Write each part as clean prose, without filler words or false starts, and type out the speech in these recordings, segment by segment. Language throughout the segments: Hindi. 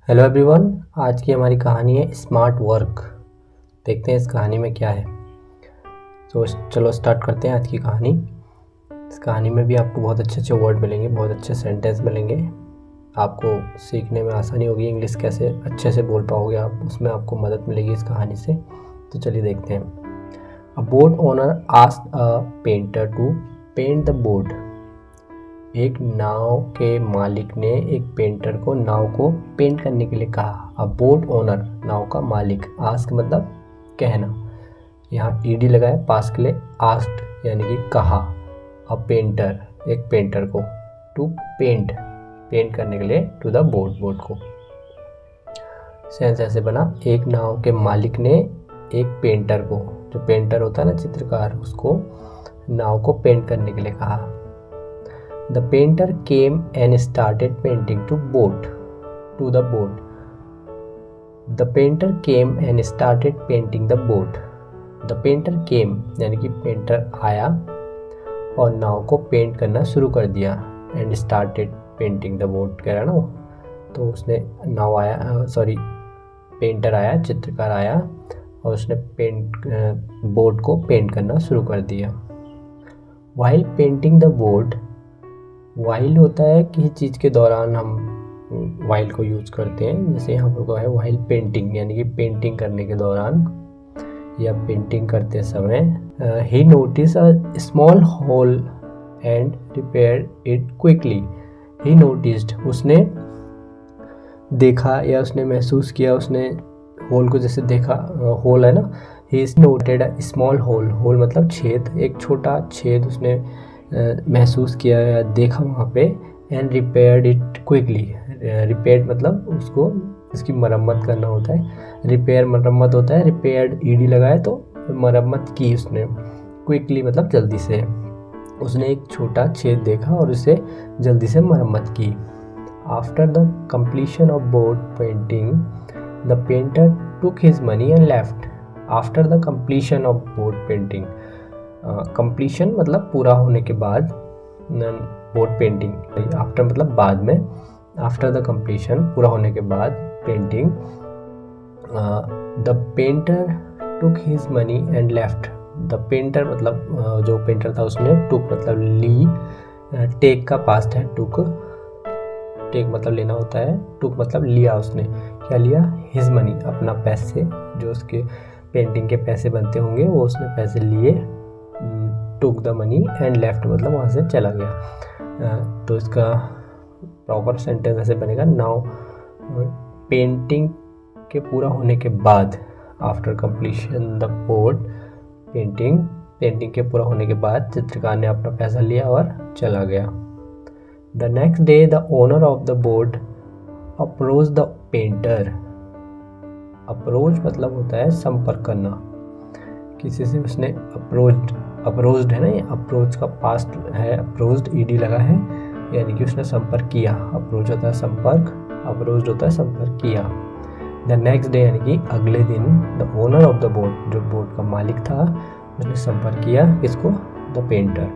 Hello everyone. आज की हमारी कहानी है स्मार्ट वर्क। देखते हैं इस कहानी में क्या है। तो चलो स्टार्ट करते हैं आज की कहानी। इस कहानी में भी आपको बहुत अच्छे अच्छे वर्ड मिलेंगे, बहुत अच्छे सेंटेंस मिलेंगे। आपको सीखने में आसानी होगी, इंग्लिश कैसे अच्छे से बोल पाओगे आप, उसमें आपको मदद मिलेगी इस कहानी से। तो चलिए देखते हैं। A boat owner asked a painter to paint the boat. एक नाव के मालिक ने एक पेंटर को नाव को पेंट करने के लिए कहा। अब बोट ओनर नाव का मालिक, आस्क मतलब कहना, यहाँ ईडी लगा है पास के लिए, आस्क्ड यानी कि कहा। अब पेंटर एक पेंटर को, टू पेंट पेंट करने के लिए, टू द बोट बोट को। सेंस ऐसे बना, एक नाव के मालिक ने एक पेंटर को, जो पेंटर होता है ना चित्रकार, उसको नाव को पेंट करने के लिए कहा। The painter came and started painting to the boat. The painter came and started painting the boat. The painter came यानी कि पेंटर आया और नाव को पेंट करना शुरू कर दिया। And started painting the boat कह रहा ना, तो उसने नाव आया, पेंटर आया, चित्रकार आया और उसने बोट को पेंट करना शुरू कर दिया। While painting the boat, while होता है किसी चीज़ के दौरान हम वाइल को यूज करते हैं। जैसे यहाँ पर कहा है वाइल पेंटिंग, यानी कि पेंटिंग करने के दौरान या पेंटिंग करते समय। He notice a small hole and repair it quickly. He noticed उसने देखा या उसने महसूस किया, उसने होल को जैसे देखा, होल है ना, he noted a small hole, hole मतलब छेद, एक छोटा छेद उसने महसूस किया या देखा वहाँ पे। And repaired it quickly, repaired मतलब उसको, इसकी मरम्मत करना होता है। रिपेयर मरम्मत होता है, रिपेयर्ड ईडी लगा है तो मरम्मत की उसने। क्विकली मतलब जल्दी से, उसने एक छोटा छेद देखा और उसे जल्दी से मरम्मत की। After the completion of boat painting the painter took his money and left. After the completion of boat painting, completion मतलब पूरा होने के बाद, बोट पेंटिंग, आफ्टर मतलब बाद में, आफ्टर द कंप्लीशन पूरा होने के बाद painting, the painter took his money and left. The painter मतलब जो पेंटर था उसने, टुक मतलब ली, टेक का पास्ट है टुक, टेक मतलब लेना होता है, टुक मतलब लिया, उसने क्या लिया, हिज मनी अपना पैसे, जो उसके पेंटिंग के पैसे बनते होंगे वो उसने पैसे लिए। Took the money and left मतलब वहाँ से चला गया। तो इसका प्रॉपर सेंटेंस ऐसे बनेगा, नाउ पेंटिंग के पूरा होने के बाद, after completion the boat painting, painting के पूरा होने के बाद चित्रकार ने अपना पैसा लिया और चला गया। The next day the owner of the boat approach the painter. Approach मतलब होता है संपर्क करना, किसी से उसने अप्रोच्ड है ना, ये अप्रोच का पास्ट है, अप्रोच्ड ईडी लगा है, यानी कि उसने संपर्क किया। अप्रोच होता है संपर्क, अप्रोच्ड होता है संपर्क किया। द नेक्स्ट डे यानी कि अगले दिन, the owner of the boat, जो बोट का मालिक था, उसने संपर्क किया किसको, द पेंटर।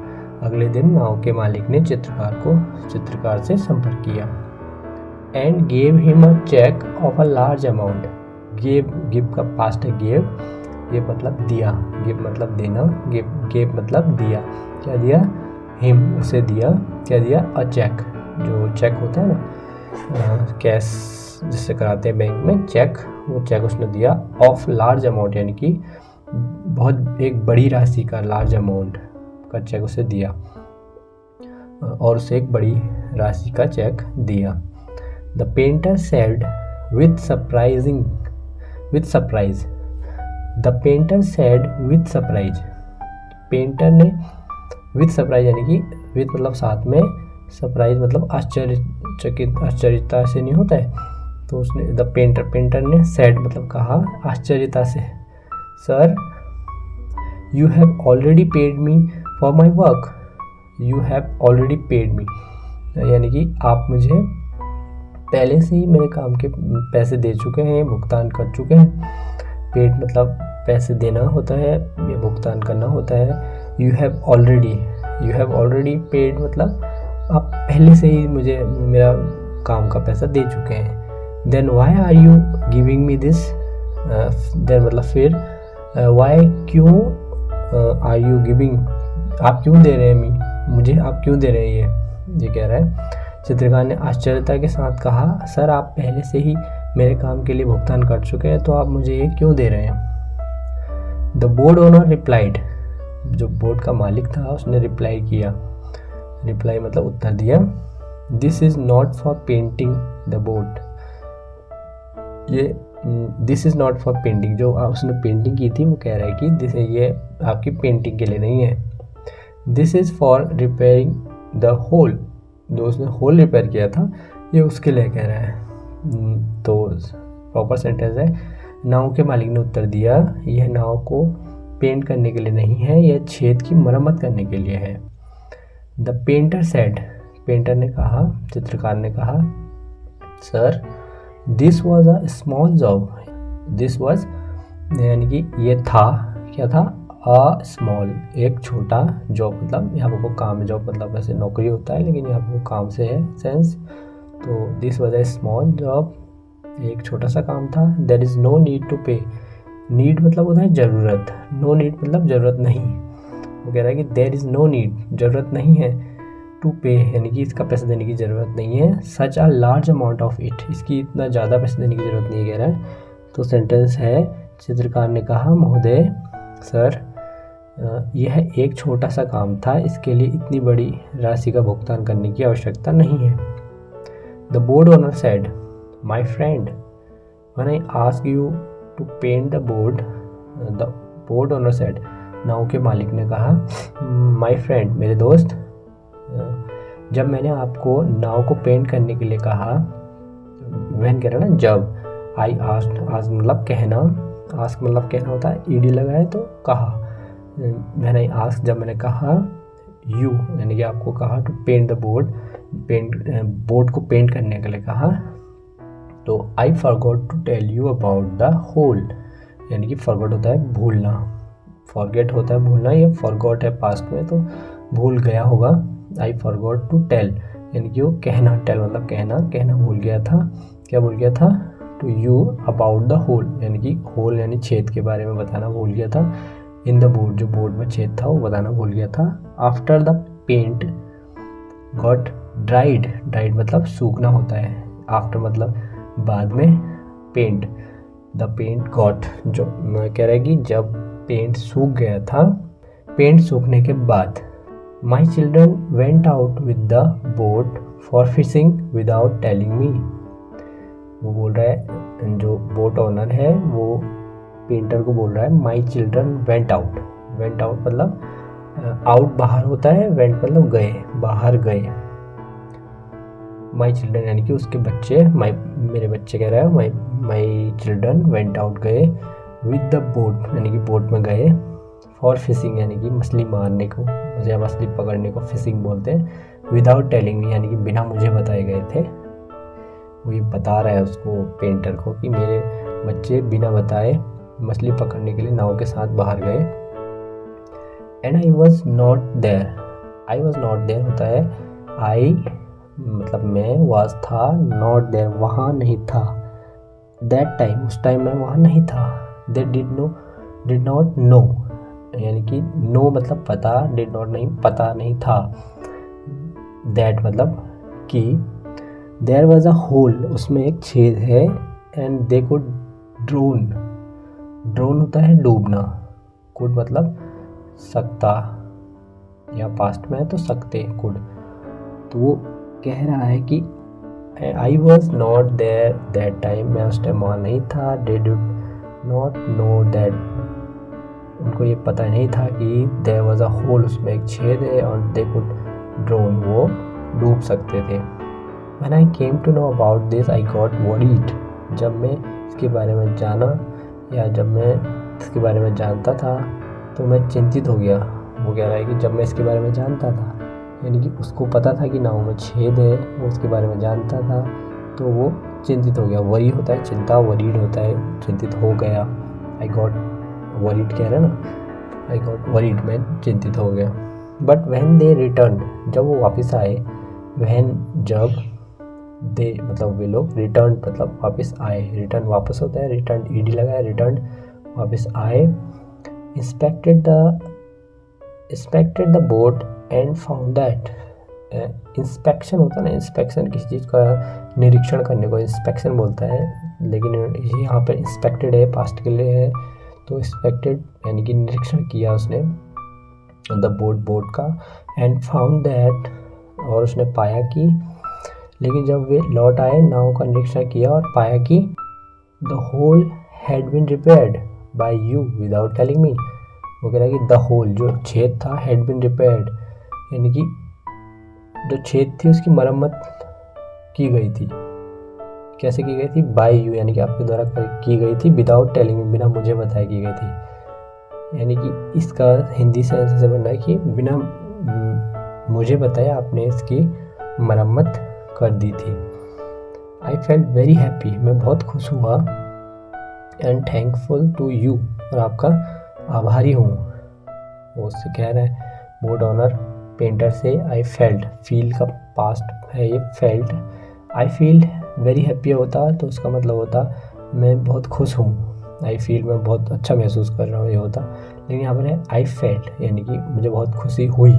अगले दिन नाव के मालिक ने चित्रकार से संपर्क किया। And gave him a cheque of a large amount. Give का पास्ट है गेव, ये मतलब दिया, गिव मतलब देना, गिव मतलब दिया। क्या दिया, हिम उसे दिया, क्या दिया, अ चेक, जो चेक होता है ना, कैश जिससे कराते हैं बैंक में चेक, वो चेक उसने दिया। ऑफ लार्ज अमाउंट यानी कि बहुत एक बड़ी राशि का, लार्ज अमाउंट का चेक उसे दिया, और उसे एक बड़ी राशि का चेक दिया। The painter said with surprise. The painter said with surprise, painter ने विथ सरप्राइज यानी कि विथ मतलब साथ में, सरप्राइज मतलब आश्चर्यता से नहीं होता है, तो उसने द पेंटर ने सेड मतलब कहा आश्चर्यता से, sir you have already paid me for my work. You have already paid me यानी कि आप मुझे पहले से ही मेरे काम के पैसे दे चुके हैं, भुगतान कर चुके हैं। पेड मतलब पैसे देना होता है या भुगतान करना होता है। यू हैव ऑलरेडी पेड मतलब आप पहले से ही मुझे मेरा काम का पैसा दे चुके हैं। Then why are you giving me this, then मतलब फिर वाई क्यों आर यू गिविंग, आप क्यों दे रहे हैं मुझे, आप क्यों दे रहे हैं ये कह रहा है। चित्रकार ने आश्चर्यता के साथ कहा, सर आप पहले से ही मेरे काम के लिए भुगतान कर चुके हैं, तो आप मुझे ये क्यों दे रहे हैं। द बोर्ड ओनर रिप्लाइड, जो बोर्ड का मालिक था उसने रिप्लाई किया, रिप्लाई मतलब उत्तर दिया, this is not for painting the board, ये this is not for painting, जो उसने पेंटिंग की थी वो कह रहा है कि दिस ये आपकी पेंटिंग के लिए नहीं है। This is for repairing the hole, जो उसने होल रिपेयर किया था ये उसके लिए कह रहा है। तो प्रॉपर सेंटेंस है, नाव के मालिक ने उत्तर दिया, यह नाव को पेंट करने के लिए नहीं है, यह छेद की मरम्मत करने के लिए है। द पेंटर सेड, पेंटर ने कहा, चित्रकार ने कहा, sir this was a small job, this was यानी कि ये था, क्या था, अ स्मॉल एक छोटा, जॉब मतलब यहाँ पर वो काम है, जॉब मतलब वैसे नौकरी होता है लेकिन यहाँ पर वो काम से है सेंस, तो this was a small job, एक छोटा सा काम था। There is no need to pay, need मतलब होता है ज़रूरत, नो नीड मतलब ज़रूरत नहीं, वो कह रहा है कि देयर इज़ नो नीड, ज़रूरत नहीं है, टू पे यानी कि इसका पैसा देने की ज़रूरत नहीं है, such a large amount of it, इसकी इतना ज़्यादा पैसा देने की ज़रूरत नहीं कह रहा है। तो सेंटेंस है, चित्रकार ने कहा, महोदय सर यह एक छोटा सा काम था, इसके लिए इतनी बड़ी राशि का भुगतान करने की आवश्यकता नहीं है। The board owner said, my friend when I ask you to paint the board owner said, नाव के मालिक ने कहा, माई फ्रेंड मेरे दोस्त, जब मैंने आपको नाव को पेंट करने के लिए कहा, वहन कह रहा ना जब, आई आस्क मतलब कहना, आस्क मतलब कहना होता है, ईडी लगा है तो कहा, व्हेन आई आस्क जब मैंने कहा, यू यानी कि आपको कहा, to paint the board, board को पेंट करने के लिए कहा, तो I forgot to tell you about the hole, यानी कि फॉरगॉट होता है भूलना, फॉरगेट होता है भूलना, ये फॉरगॉट है पास्ट में तो भूल गया होगा। आई फॉरगॉट टू टेल यानी कि वो कहना, टेल मतलब कहना भूल गया था, क्या भूल गया था, to you about the hole यानी कि होल यानी छेद के बारे में बताना भूल गया था, इन द बोर्ड जो बोर्ड में छेद था वो बताना भूल गया था। After the paint got dried, dried मतलब सूखना होता है, आफ्टर मतलब बाद में, पेंट द पेंट गॉट, जो कह रहा है कि जब पेंट सूख गया था, पेंट सूखने के बाद, my children went out with the boat for fishing without telling me, वो बोल रहा है, जो बोट ओनर है वो पेंटर को बोल रहा है, my children went out, went out मतलब आउट बाहर होता है, वेंट मतलब गए, बाहर गए, माई चिल्ड्रन यानी कि उसके बच्चे, मेरे बच्चे कह रहा है, माई चिल्ड्रन वेंट आउट गए, विद द बोट यानी कि बोट में गए, फॉर फिशिंग यानी कि मछली मारने को या मछली पकड़ने को फिशिंग बोलते हैं, विदाउट टेलिंग मी यानी कि बिना मुझे बताए गए थे, वो ये बता रहा है उसको पेंटर को कि मेरे बच्चे बिना बताए मछली पकड़ने के लिए नाव के साथ बाहर गए। And I was not there, I was not there होता है, आई मतलब मैं, वाज था, नॉट देयर वहाँ नहीं था, दैट टाइम उस टाइम मैं वहाँ नहीं था, दे डिड नॉट नो यानी कि नो मतलब पता, डिड नॉट नहीं पता नहीं था, दैट मतलब कि, देयर वॉज अ होल उसमें एक छेद है, and they could drone, drone होता है डूबना, कुड मतलब सकता, या पास्ट में है तो सकते, कुड, तो वो कह रहा है कि I was not there that time, मैं उस टाइम वहाँ नहीं था, they did not know that, उनको ये पता नहीं था कि देयर वॉज अ होल उसमें एक छेद है, और दे कुड ड्रोन वो डूब सकते थे। When I came to know about this, I got worried. जब मैं इसके बारे में जाना या जब मैं इसके बारे में जानता था तो मैं चिंतित हो गया। वो कह रहा है कि जब मैं इसके बारे में जानता था, यानी कि उसको पता था कि नाव में छेद है, वो उसके बारे में जानता था तो वो चिंतित हो गया। वरी होता है चिंता, वरीड होता है चिंतित हो गया। आई गॉट वरीड कह रहे हैं ना, आई गॉट वरीड मैं चिंतित हो गया। बट व्हेन दे रिटर्न, जब वो वापस आए, व्हेन जब, दे मतलब वे लोग रिटर्न मतलब वापस आए, रिटर्न वापस होता है, रिटर्न ईडी लगा है, रिटर्न वापस आए। Inspected the boat and found that, inspection होता है ना, इंस्पेक्शन किसी चीज़ का निरीक्षण करने को इंस्पेक्शन बोलता है, लेकिन यहाँ पर इंस्पेक्टेड है, पास्ट के लिए है, तो इंस्पेक्टेड यानी कि निरीक्षण किया उसने द बोट का, एंड फाउंड दैट, और उसने पाया कि, लेकिन जब वे लौट आए नाव का निरीक्षण किया और पाया कि the hole had been repaired by you without telling me, वो कह रहा है कि द होल जो छेद था हैड बीन रिपेयर्ड, यानी कि जो छेद थी उसकी मरम्मत की गई थी। कैसे की गई थी? बाय यू, यानी कि आपके द्वारा की गई थी, विदाउट टेलिंग मी, बिना मुझे बताए की गई थी। यानी कि इसका हिंदी से ऐसे बन रहा है कि बिना मुझे बताए आपने इसकी मरम्मत कर दी थी। आई फेल्ट वेरी हैप्पी, मैं बहुत खुश हुआ, एंड थैंकफुल टू यू, और आपका आभारी हूँ। वो उससे कह रहा है बोट ऑनर पेंटर से, आई फेल्ट, फील का पास्ट है ये, felt, I feel very happy होता तो उसका मतलब होता मैं बहुत खुश हूँ, आई फील मैं बहुत अच्छा महसूस कर रहा हूँ ये होता, लेकिन यहाँ पर है आई फेल्ट, यानी कि मुझे बहुत खुशी हुई,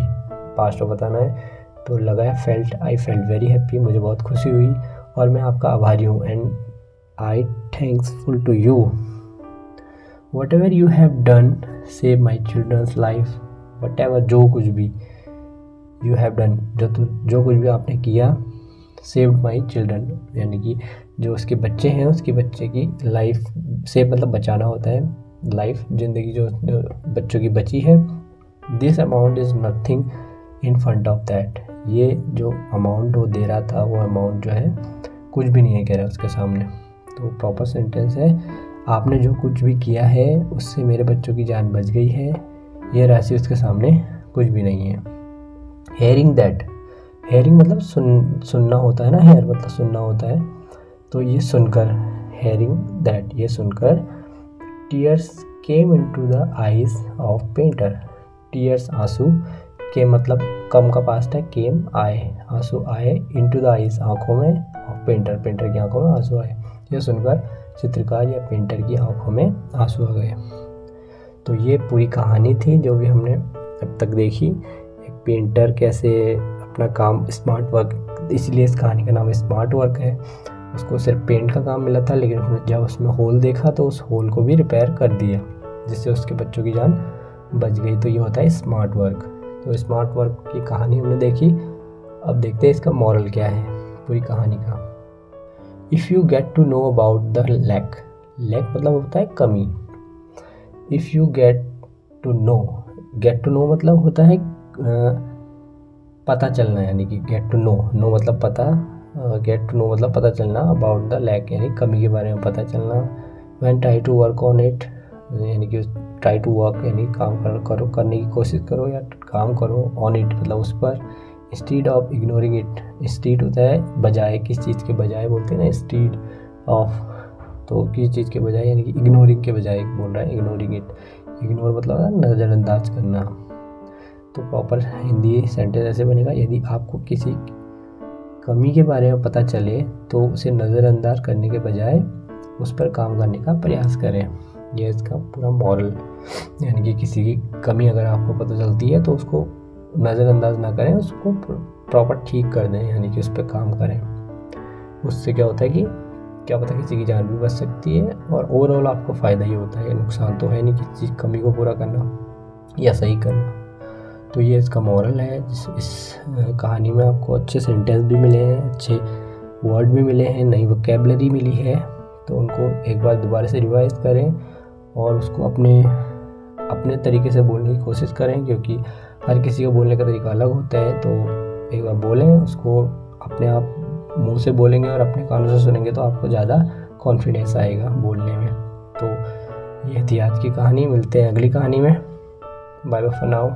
पास्ट में बताना है, तो लगा है felt, I felt very happy, मुझे बहुत खुशी हुई और मैं आपका आभारी हूँ, and I thankful to you, whatever you have done save my children's life, whatever जो कुछ भी यू हैव डन, जो कुछ भी आपने किया, सेव्ड माई चिल्ड्रन, यानी कि जो उसके बच्चे हैं उसके बच्चे की लाइफ, सेव मतलब बचाना होता है, लाइफ ज़िंदगी जो बच्चों की बची है, this amount is nothing in front of that, ये जो अमाउंट वो दे रहा था वो अमाउंट जो है कुछ भी नहीं है, कह रहा है उसके सामने। तो प्रॉपर सेंटेंस है, आपने जो कुछ भी किया है उससे मेरे बच्चों की जान बच गई है, ये राशि उसके सामने कुछ भी नहीं है। हेयरिंग दैट, हेयरिंग मतलब सुनना होता है ना, हेयर मतलब सुनना होता है, तो ये सुनकर, हेयरिंग दैट ये सुनकर, tears came into the eyes of painter, tears आंसू, के मतलब कम का पास्ट है, केम आए, आंसू आए, इनटू द आईज आंखों में, ऑफ पेंटर पेंटर की आंखों में आंसू आए, ये सुनकर चित्रकार या पेंटर की आंखों में आंसू आ गए। तो ये पूरी कहानी थी जो भी हमने अब तक देखी, एक पेंटर कैसे अपना काम, स्मार्ट वर्क, इसलिए इस कहानी का नाम स्मार्ट वर्क है। उसको सिर्फ पेंट का काम मिला था, लेकिन उसने जब उसमें होल देखा तो उस होल को भी रिपेयर कर दिया, जिससे उसके बच्चों की जान बच गई। तो ये होता है स्मार्ट वर्क। तो स्मार्ट वर्क की कहानी हमने देखी, अब देखते हैं इसका मॉरल क्या है पूरी कहानी का। If you get to know about the lack, lack मतलब होता है कमी। If you get to know मतलब होता है पता चलना, यानी कि गेट टू नो, नो मतलब पता, गेट टू नो मतलब पता चलना, अबाउट द लैक यानी कमी के बारे में पता चलना। When try to work on it, यानी कि ट्राई टू वर्क यानी काम करो, करने की कोशिश करो या काम करो, ऑन इट मतलब उस पर, instead of ignoring it, instead होता है बजाय, किस चीज़ के बजाय बोलते हैं ना, इंस्टीड ऑफ, तो किस चीज़ के बजाय, यानी कि इग्नोरिंग के बजाय बोल रहा है, इग्नोरिंग इट, इग्नोर मतलब नज़रअंदाज करना। तो प्रॉपर हिंदी सेंटेंस ऐसे बनेगा, यदि आपको किसी कमी के बारे में पता चले तो उसे नज़रअंदाज करने के बजाय उस पर काम करने का प्रयास करें। यह इसका पूरा मॉरल, यानी कि किसी की कमी अगर आपको पता चलती है तो उसको नज़रअंदाज ना करें, उसको प्रॉपर ठीक कर दें, यानी कि उस पर काम करें। उससे क्या होता है कि क्या पता किसी की जान भी बच सकती है और ओवरऑल आपको फ़ायदा ही होता है, नुकसान तो है नहीं किसी चीज़ कमी को पूरा करना या सही करना। तो ये इसका मॉरल है। इस कहानी में आपको अच्छे सेंटेंस भी मिले हैं, अच्छे वर्ड भी मिले हैं, नई वोकैबुलरी मिली है, तो उनको एक बार दोबारा से रिवाइज करें और उसको अपने तरीके से बोलने की कोशिश करें, क्योंकि हर किसी का बोलने का तरीका अलग होता है। तो एक बार बोलें, उसको अपने आप मुंह से बोलेंगे और अपने कानों से सुनेंगे तो आपको ज़्यादा कॉन्फिडेंस आएगा बोलने में। तो ये थी आज की कहानी, मिलते हैं अगली कहानी में। Bye bye for now.